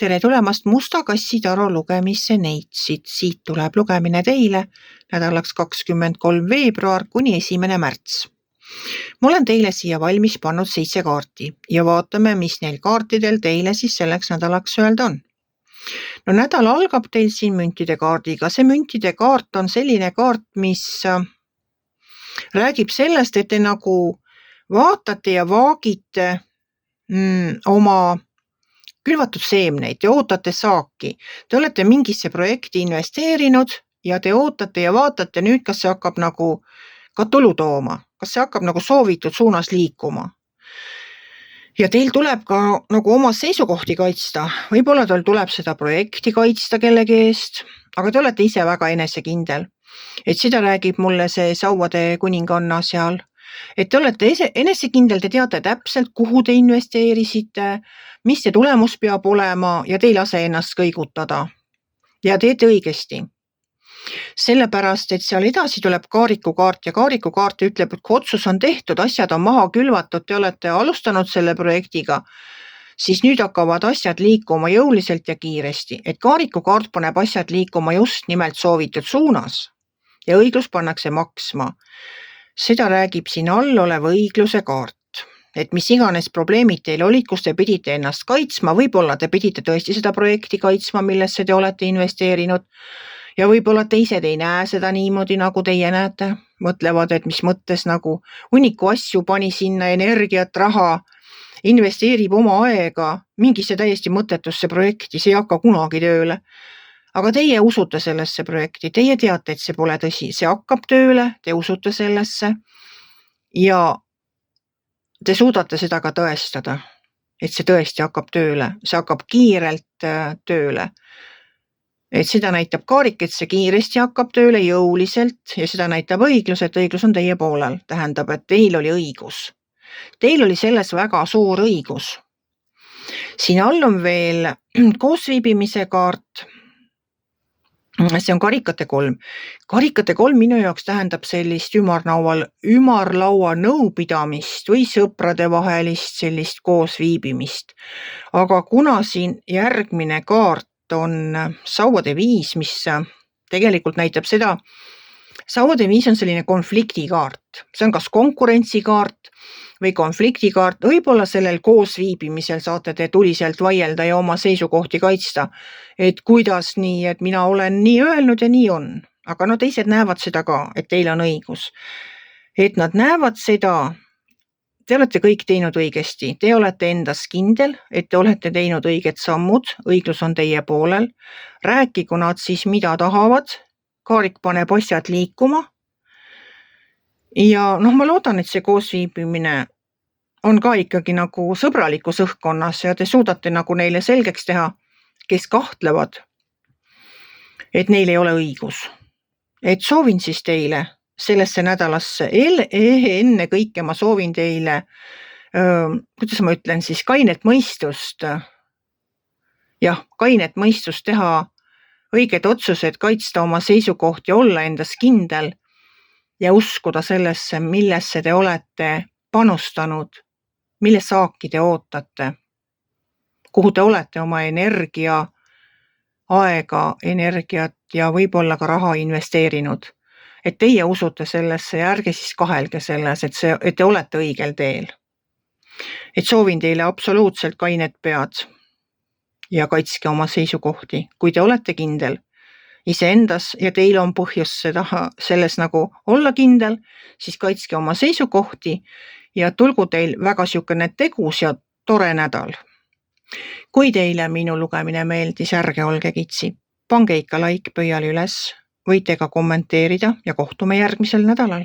Tere tulemast Musta kassi taro lugemisse neitsid. Siit tuleb lugemine teile nädalaks 23. veebruar kuni 1. märts. Ma olen teile siia valmis pannud 7 kaarti ja vaatame, mis neil kaartidel teile siis selleks nädalaks öelda on. No nädal algab teil siin müntide kaardiga. See müntide kaart on selline kaart, mis räägib sellest, et te nagu vaatate ja vaagite oma külvatud seemneid, te ootate saaki. Te olete mingisse projekti investeerinud ja te ootate ja vaatate nüüd, kas see hakkab nagu ka tulu tooma, kas see hakkab nagu soovitud suunas liikuma. Ja teil tuleb ka nagu oma seisukohti kaitsta. Võib-olla teil tuleb seda projekti kaitsta kellegi eest, aga te olete ise väga enesekindel. Et seda räägib mulle see sauade kuninganna seal. Et te olete enesekindel, te teate täpselt, kuhu te investeerisite, mis see tulemus peab olema ja te ei lase ennast kõigutada. Ja teete õigesti. Sellepärast, et seal edasi tuleb kaarikukaart ja kaarikukaart ütleb, et kui otsus on tehtud, asjad on maha külvatud, te olete alustanud selle projektiga, siis nüüd hakkavad asjad liikuma jõuliselt ja kiiresti. Et kaarikukaart paneb asjad liikuma just nimelt soovitud suunas ja õiglus pannakse maksma. Seda räägib siin all oleva õigluse kaart. Et mis iganes probleemid teil olid, kus te pidite ennast kaitsma, võib-olla te pidite tõesti seda projekti kaitsma, millesse te olete investeerinud ja võib-olla teised ei näe seda niimoodi, nagu teie näete. Mõtlevad, et mis mõttes nagu hunniku asju pani sinna energiat, raha, investeerib oma aega mingisse täiesti mõttetusse projekti, see ei hakka kunagi tööle. Aga teie usute sellesse projekti, teie teate, et see pole tõsi, see hakkab tööle, te usute sellesse ja te suudate seda ka tõestada, et see tõesti hakkab tööle, see hakkab kiirelt tööle. Et seda näitab kaarik, et see kiiresti hakkab tööle jõuliselt ja seda näitab õiglus, et õiglus on teie poolel, tähendab, et teil oli õigus. Teil oli selles väga suur õigus. Siin all on veel koosviibimise kaart. See on karikate 3. Karikate 3 minu jaoks tähendab sellist ümarlaua nõupidamist või sõprade vahelist sellist koosviibimist. Aga kuna siin järgmine kaart on sauade 5, mis tegelikult näitab seda, sauade 5 on selline konfliktikaart. See on kas konkurentsikaart või konfliktikaart. Võib-olla sellel koosviibimisel saate te tuliselt vaielda ja oma seisukohti kaitsta. Et kuidas nii, et mina olen nii öelnud ja nii on. Aga no teised näevad seda ka, et teil on õigus. Et nad näevad seda, te olete kõik teinud õigesti. Te olete endas kindel, et te olete teinud õiged sammud. Õiglus on teie poolel. Rääkigu nad siis mida tahavad. Kaarik paneb asjad liikuma. Ja ma loodan, et see koosviibimine on ka ikkagi nagu sõbralikus õhkkonnas ja te suudate nagu neile selgeks teha, kes kahtlevad, et neil ei ole õigus. Et soovin siis teile sellesse nädalasse, enne kõike ma soovin teile, kuidas ma ütlen siis, kainet mõistust. Jah, kainet mõistust teha õiged otsused, kaitsta oma seisukoht ja olla endas kindel ja uskuda sellesse, millesse te olete panustanud, mille saaki te ootate, kuhu te olete oma energia, aega, energiat ja võib-olla ka raha investeerinud. Et teie usute sellesse ja ärge siis kahelge selles, et te olete õigel teel. Et soovin teile absoluutselt kainet pead ja kaitske oma seisukohti, kui te olete kindel iseendas ja teil on põhjus selles nagu olla kindel, siis kaitske oma seisukohti ja tulgu teil väga siukene tegus ja tore nädal. Kui teile minu lugemine meeldis, ärge olge kitsi, pange ikka like pöial üles, võite ka kommenteerida ja kohtume järgmisel nädalal.